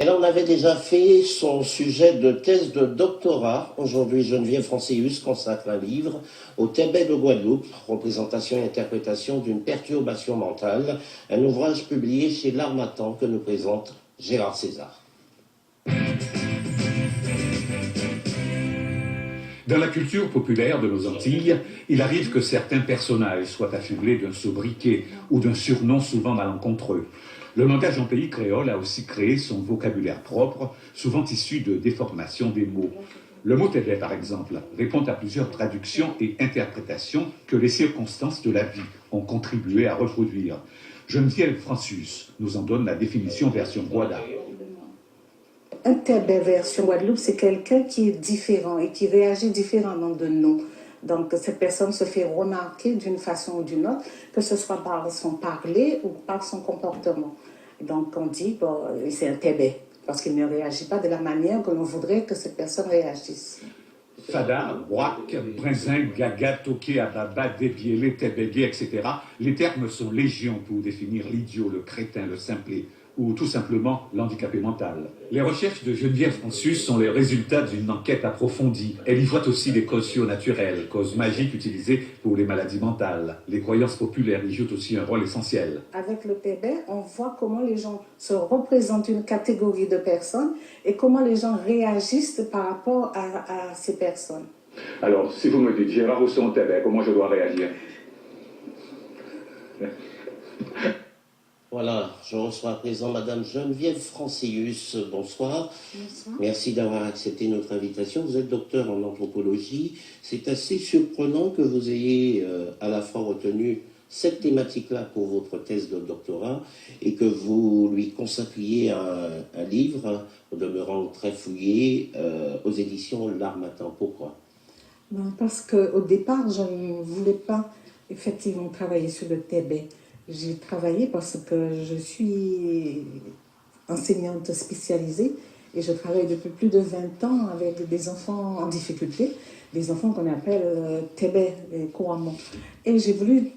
Elle en avait déjà fait son sujet de thèse de doctorat. Aujourd'hui, Geneviève Francéus consacre un livre au Tébet de Guadeloupe, représentation et interprétation d'une perturbation mentale, un ouvrage publié chez l'Harmattan que nous présente Gérard César. Dans la culture populaire de nos Antilles, il arrive que certains personnages soient affublés d'un sobriquet ou d'un surnom souvent malencontreux. Le langage en pays créole a aussi créé son vocabulaire propre, souvent issu de déformations des mots. Le mot tébé, par exemple, répond à plusieurs traductions et interprétations que les circonstances de la vie ont contribué à reproduire. Geneviève Francéus nous en donne la définition version Guada. Un tébé version Guadeloupe, c'est quelqu'un qui est différent et qui réagit différemment de nous. Donc, cette personne se fait remarquer d'une façon ou d'une autre, que ce soit par son parler ou par son comportement. Donc, on dit, bon, c'est un tébé, parce qu'il ne réagit pas de la manière que l'on voudrait que cette personne réagisse. Fada, Wak, Brinzin, Gaga, Toké, Ababa, Débiélé, Tébégué, etc. Les termes sont légion pour définir l'idiot, le crétin, le simplet, ou tout simplement l'handicapé mental. Les recherches de Geneviève Francéus sont les résultats d'une enquête approfondie. Elle y voit aussi les causes surnaturelles, causes magiques utilisées pour les maladies mentales. Les croyances populaires y jouent aussi un rôle essentiel. Avec le tébé, on voit comment les gens se représentent une catégorie de personnes et comment les gens réagissent par rapport à ces personnes. Alors, si vous me dites, Gérard reçoit un tébé, comment je dois réagir? Voilà, je reçois à présent Madame Geneviève Francéus. Bonsoir. Bonsoir. Merci d'avoir accepté notre invitation. Vous êtes docteur en anthropologie. C'est assez surprenant que vous ayez à la fois retenu cette thématique-là pour votre thèse de doctorat et que vous lui consacriez un livre, au demeurant très fouillé, aux éditions L'Harmattan. Pourquoi? Parce qu'au départ, je ne voulais pas effectivement travailler sur le tébé. J'ai travaillé parce que je suis enseignante spécialisée et je travaille depuis plus de 20 ans avec des enfants en difficulté, des enfants qu'on appelle tébé couramment. Et j'ai voulu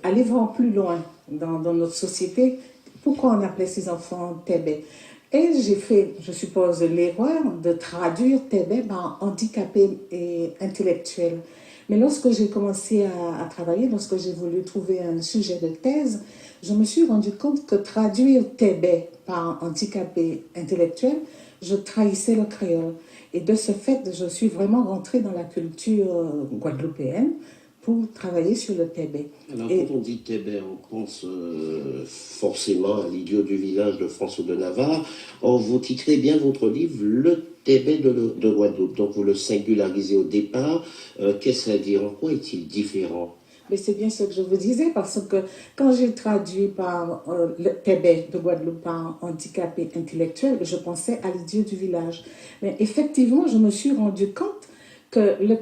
aller voir plus loin dans notre société, pourquoi on appelait ces enfants tébé. Et j'ai fait, je suppose, l'erreur de traduire tébé par handicapé et intellectuel. Mais lorsque j'ai commencé à travailler, lorsque j'ai voulu trouver un sujet de thèse, je me suis rendu compte que traduire tébé par handicapé intellectuel, je trahissais le créole. Et de ce fait, je suis vraiment rentrée dans la culture guadeloupéenne pour travailler sur le tébé. Alors, quand on dit tébé, on pense forcément à l'idiot du village de François de Navarre. Or, vous titrez bien votre livre « Le tébé de Guadeloupe ». Donc, vous le singularisez au départ. Qu'est-ce à dire? En quoi est-il différent? Mais c'est bien ce que je vous disais, parce que quand j'ai traduit par le tébé de Guadeloupe par handicapé intellectuel, je pensais à l'idiot du village. Mais effectivement, je me suis rendu compte que le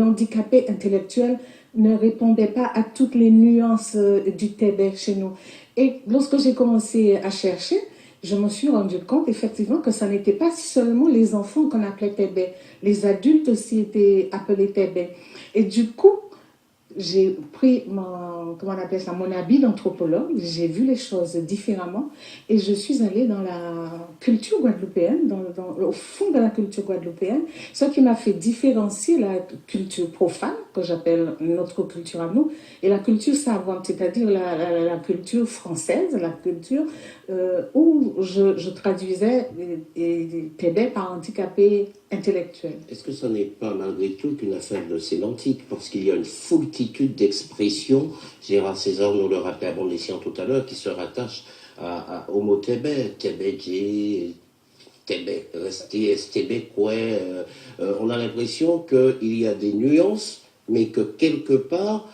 handicapé intellectuel ne répondait pas à toutes les nuances du tébé chez nous. Et lorsque j'ai commencé à chercher, je me suis rendu compte effectivement que ça n'était pas seulement les enfants qu'on appelait tébé, les adultes aussi étaient appelés tébé. Et du coup, j'ai pris mon habit d'anthropologue, j'ai vu les choses différemment et je suis allée dans la culture guadeloupéenne, au fond de la culture guadeloupéenne, ce qui m'a fait différencier la culture profane, que j'appelle notre culture à nous, et la culture savante, c'est-à-dire la culture française, la culture où je traduisais tébé par handicapé intellectuel. Est-ce que ce n'est pas malgré tout qu'une affaire de sémantique? Parce qu'il y a une foultitude d'expressions, Gérard César nous le rappelait à bon escient tout à l'heure, qui se rattachent au mot tébé, tébédjé, tébé, resté, stébé, quoi. On a l'impression qu'il y a des nuances, mais que quelque part,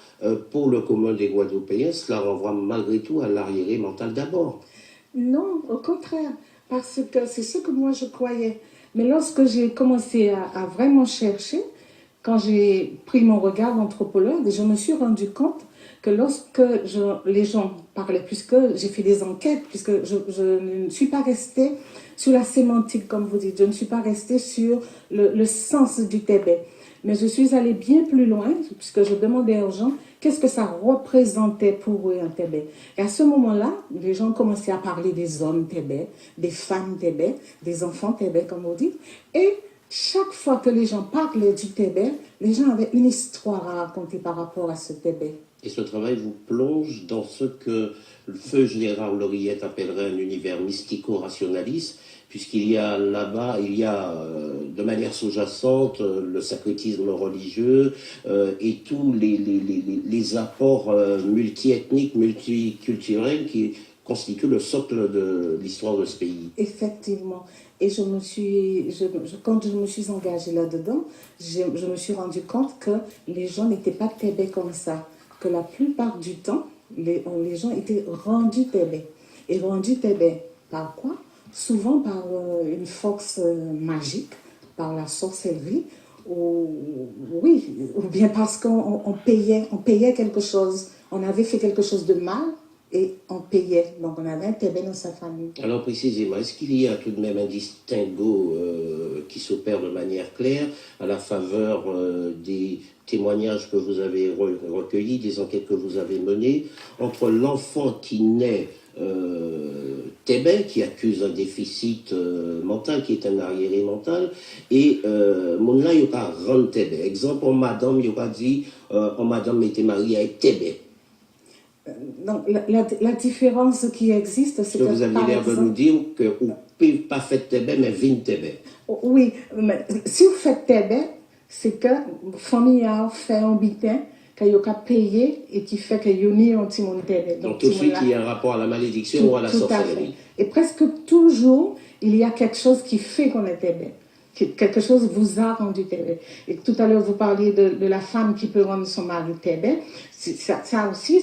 pour le commun des Guadeloupéens, cela renvoie malgré tout à l'arriéré mental d'abord. Non, au contraire, parce que c'est ce que moi je croyais. Mais lorsque j'ai commencé à vraiment chercher, quand j'ai pris mon regard d'anthropologue, je me suis rendu compte que lorsque les gens parlaient, puisque j'ai fait des enquêtes, puisque je ne suis pas restée sur la sémantique, comme vous dites, je ne suis pas restée sur le sens du tébé. Mais je suis allée bien plus loin, puisque je demandais aux gens qu'est-ce que ça représentait pour eux un Tébé. Et à ce moment-là, les gens commençaient à parler des hommes Tébé, des femmes Tébé, des enfants Tébé, comme on dit. Et chaque fois que les gens parlaient du Tébé, les gens avaient une histoire à raconter par rapport à ce Tébé. Et ce travail vous plonge dans ce que le feu Gérard Lauriette appellerait un univers mystico-rationaliste, puisqu'il y a là-bas, de manière sous-jacente le sacrétisme religieux et tous les apports multiethniques, multiculturels qui constituent le socle de l'histoire de ce pays. Effectivement. Et quand je me suis engagée là-dedans, je me suis rendu compte que les gens n'étaient pas Tébé comme ça. Que la plupart du temps, les gens étaient rendus Tébé. Et rendus Tébé par quoi? Souvent par une force magique, par la sorcellerie, ou bien parce qu'on payait quelque chose. On avait fait quelque chose de mal et on payait. Donc on avait un Tébé dans sa famille. Alors précisément, est-ce qu'il y a tout de même un distinguo qui s'opère de manière claire à la faveur des témoignages que vous avez recueillis, des enquêtes que vous avez menées, entre l'enfant qui naît Tébé, qui accuse un déficit mental, qui est un arriéré mental, et Mounla Yoka rend Tébé. Exemple, madame Yoka dit, madame était mariée avec Tébé. Donc, la différence qui existe, c'est que vous aviez l'air de nous dire que vous ne pouvez pas faire Tébé, mais vin Tébé. Oui, mais si vous faites Tébé, c'est que la famille a fait un butin qu'il a payé et qui fait qu'il y a un petit monde Tébé. Donc tout de suite, il y a un rapport à la malédiction ou à la sorcellerie. Et presque toujours, il y a quelque chose qui fait qu'on est Tébé. Quelque chose vous a rendu Tébé. Et tout à l'heure, vous parliez de la femme qui peut rendre son mari Tébé. Ça aussi,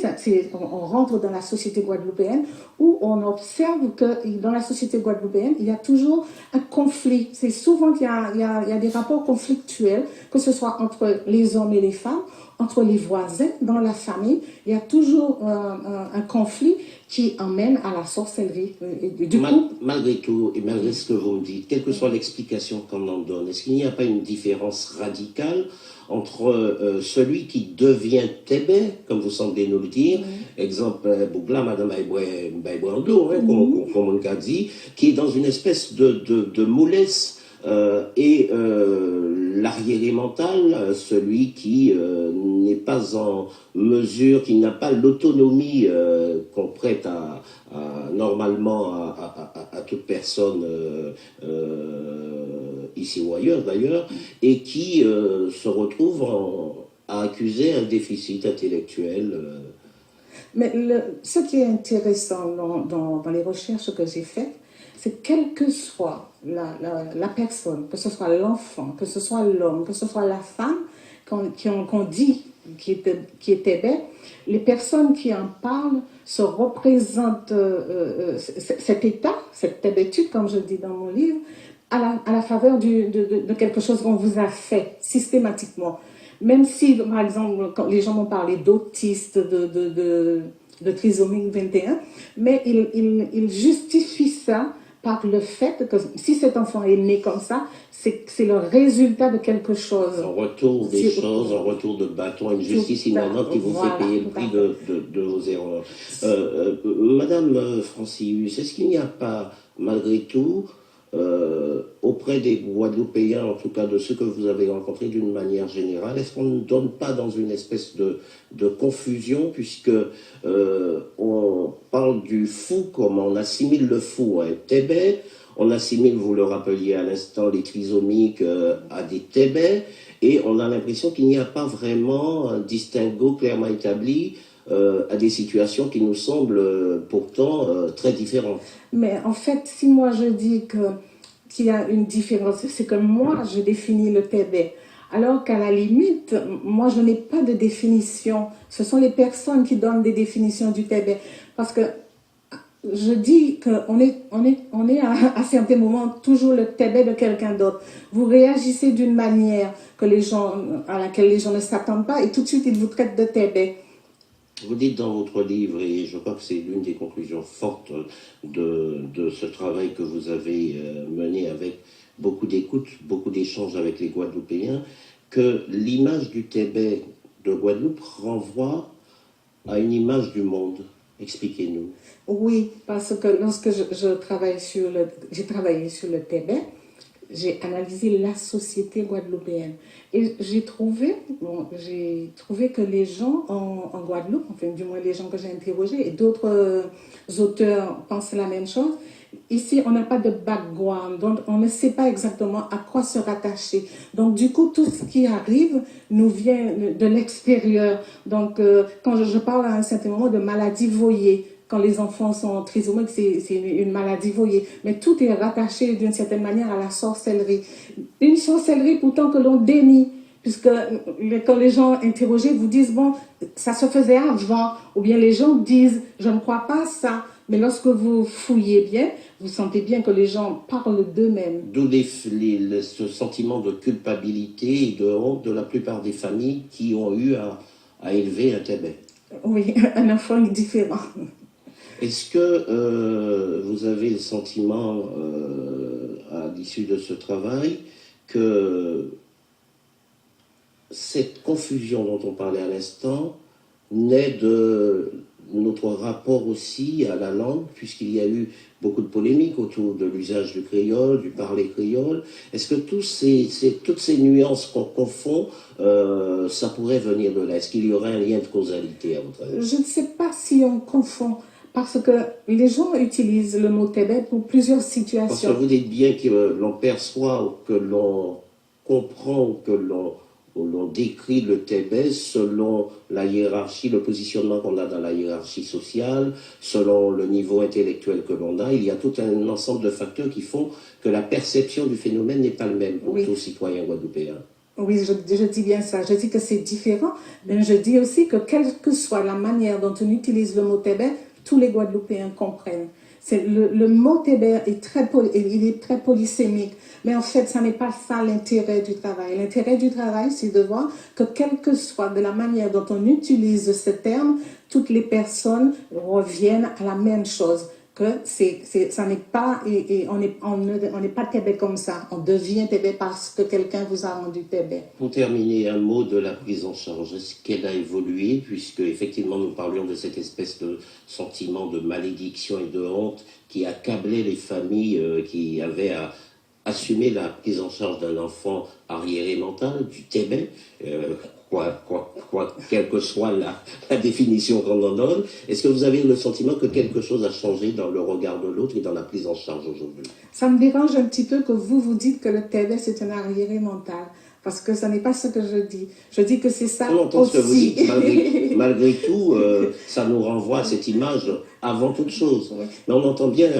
on rentre dans la société guadeloupéenne où on observe que dans la société guadeloupéenne, il y a toujours un conflit. C'est souvent qu'il y a des rapports conflictuels, que ce soit entre les hommes et les femmes, entre les voisins, dans la famille. Il y a toujours un conflit qui emmène à la sorcellerie. Malgré tout, et malgré ce que vous me dites, quelle que soit l'explication qu'on en donne, est-ce qu'il n'y a pas une différence radicale entre celui qui devient Tébé, comme vous semblez nous le dire, exemple, Bougla, Madame Baïbouando, comme on l'a dit, qui est dans une espèce de moulesse, et l'arriéré mental, celui qui n'est pas en mesure, qui n'a pas l'autonomie qu'on prête normalement à toute personne ici ou ailleurs d'ailleurs, et qui se retrouve à accuser un déficit intellectuel. Mais ce qui est intéressant dans les recherches que j'ai faites, c'est quelle que soit la personne, que ce soit l'enfant, que ce soit l'homme, que ce soit la femme, qu'on dit qui est Tébé, les personnes qui en parlent se représentent cet état, cette tébétude, comme je le dis dans mon livre, à la faveur de quelque chose qu'on vous a fait systématiquement. Même si, par exemple, quand les gens m'ont parlé d'autistes, de trisomie 21, mais ils justifient ça par le fait que si cet enfant est né comme ça, c'est le résultat de quelque chose. Un retour des choses, un retour de bâton, une justice immanente qui vous fait payer le prix de vos erreurs. Madame Francius, est-ce qu'il n'y a pas, malgré tout, auprès des Guadeloupéens, en tout cas de ceux que vous avez rencontrés d'une manière générale, est-ce qu'on ne donne pas dans une espèce de confusion, puisque on parle du fou comme on assimile le fou à un Tébé, on assimile, vous le rappeliez à l'instant, les trisomiques à des Tébés, et on a l'impression qu'il n'y a pas vraiment un distinguo clairement établi à des situations qui nous semblent pourtant très différentes. Mais en fait, si moi je dis qu'il y a une différence, c'est que moi je définis le Tébé. Alors qu'à la limite, moi je n'ai pas de définition. Ce sont les personnes qui donnent des définitions du Tébé. Parce que je dis qu'on est à certains moments toujours le Tébé de quelqu'un d'autre. Vous réagissez d'une manière à laquelle les gens ne s'attendent pas et tout de suite ils vous traitent de Tébé. Vous dites dans votre livre, et je crois que c'est l'une des conclusions fortes de ce travail que vous avez mené avec beaucoup d'écoute, beaucoup d'échanges avec les Guadeloupéens, que l'image du Tébé de Guadeloupe renvoie à une image du monde. Expliquez-nous. Oui, parce que lorsque j'ai travaillé sur le Tébé, j'ai analysé la société guadeloupéenne. Et j'ai trouvé que les gens en Guadeloupe, enfin du moins les gens que j'ai interrogés, et d'autres auteurs pensent la même chose. Ici, on n'a pas de background, donc on ne sait pas exactement à quoi se rattacher. Donc du coup, tout ce qui arrive nous vient de l'extérieur. Donc quand je parle à un certain moment de maladie voyée, quand les enfants sont trisomiques, c'est une maladie voyée. Mais tout est rattaché d'une certaine manière à la sorcellerie. Une sorcellerie pourtant que l'on dénie. Puisque quand les gens interrogés vous disent, bon, ça se faisait avant. Ou bien les gens disent, je ne crois pas à ça. Mais lorsque vous fouillez bien, vous sentez bien que les gens parlent d'eux-mêmes. D'où ce sentiment de culpabilité et de honte de la plupart des familles qui ont eu à élever un Tébé. Oui, un enfant différent. Est-ce que vous avez le sentiment, à l'issue de ce travail, que cette confusion dont on parlait à l'instant naît de notre rapport aussi à la langue, puisqu'il y a eu beaucoup de polémiques autour de l'usage du créole, du parler créole? Est-ce que toutes ces nuances qu'on confond, ça pourrait venir de là? Est-ce qu'il y aurait un lien de causalité à votre avis? Je ne sais pas si on confond, parce que les gens utilisent le mot Tébé pour plusieurs Parce que situations. vous dites bien que l'on perçoit ou que l'on comprend ou que l'on décrit le Tébé selon la hiérarchie, le positionnement qu'on a dans la hiérarchie sociale, selon le niveau intellectuel que l'on a. Il y a tout un ensemble de facteurs qui font que la perception du phénomène n'est pas le même pour Oui. tous citoyens guadeloupéens. Oui, je dis bien ça. Je dis que c'est différent, mais je dis aussi que quelle que soit la manière dont on utilise le mot Tébé, tous les Guadeloupéens comprennent. Le mot Tébé est il est très polysémique, mais en fait, ça n'est pas ça l'intérêt du travail. L'intérêt du travail, c'est de voir que quelle que soit de la manière dont on utilise ce terme, toutes les personnes reviennent à la même chose. Que ça n'est pas, et on n'est pas Tébé comme ça. On devient Tébé parce que quelqu'un vous a rendu Tébé. Pour terminer, un mot de la prise en charge. Est-ce qu'elle a évolué, puisque effectivement nous parlions de cette espèce de sentiment de malédiction et de honte qui accablait les familles qui avaient à assumer la prise en charge d'un enfant arriéré mental, du Tébé, quelle que soit la définition qu'on en donne. Est-ce que vous avez le sentiment que quelque chose a changé dans le regard de l'autre et dans la prise en charge aujourd'hui? Ça me dérange un petit peu que vous dites que le TB c'est un arriéré mental. Parce que ce n'est pas ce que je dis. Je dis que c'est ça on entend aussi. Ce que vous dites, malgré tout, ça nous renvoie à cette image avant toute chose. Mais on entend bien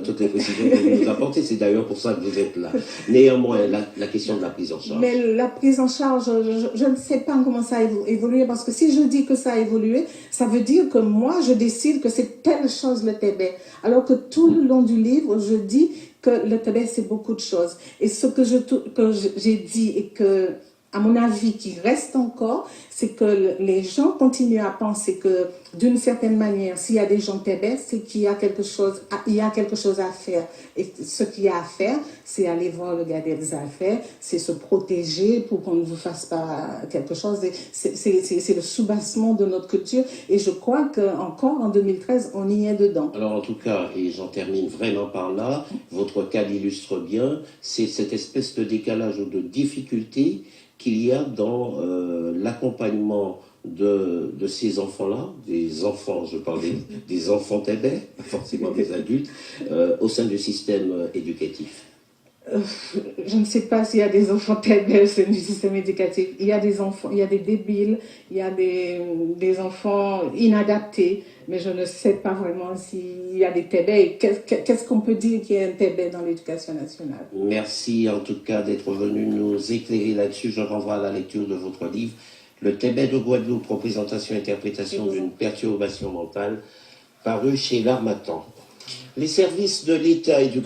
toutes les précisions que vous nous apportez. C'est d'ailleurs pour ça que vous êtes là. Néanmoins, la question de la prise en charge. Mais la prise en charge, je ne sais pas comment ça a évolué. Parce que si je dis que ça a évolué, ça veut dire que moi, je décide que c'est telle chose le TB. Alors que tout le long du livre, je dis que le Tébé, c'est beaucoup de choses. Et ce que j'ai dit et que, à mon avis, qui reste encore, c'est que les gens continuent à penser que, d'une certaine manière, s'il y a des gens Tébé, c'est qu'il y a quelque chose à faire. Et ce qu'il y a à faire, c'est aller voir le gardien des affaires, c'est se protéger pour qu'on ne vous fasse pas quelque chose. C'est le soubassement de notre culture. Et je crois qu'encore en 2013, on y est dedans. Alors en tout cas, et j'en termine vraiment par là, votre cas l'illustre bien, c'est cette espèce de décalage ou de difficulté qu'il y a dans l'accompagnement de ces enfants-là, des enfants, je parlais des enfants Tébé, pas forcément des adultes, au sein du système éducatif. Je ne sais pas s'il y a des enfants Tébé au sein du système éducatif. Il y a des enfants, il y a des débiles, il y a des enfants inadaptés, mais je ne sais pas vraiment s'il y a des Tébé. Qu'est-ce qu'on peut dire qu'il y a un Tébé dans l'éducation nationale? Merci en tout cas d'être venu nous éclairer là-dessus. Je renvoie à la lecture de votre livre, Le Tébé de Guadeloupe, représentation et interprétation d'une perturbation mentale, paru chez l'Harmattan. Les services de l'État et du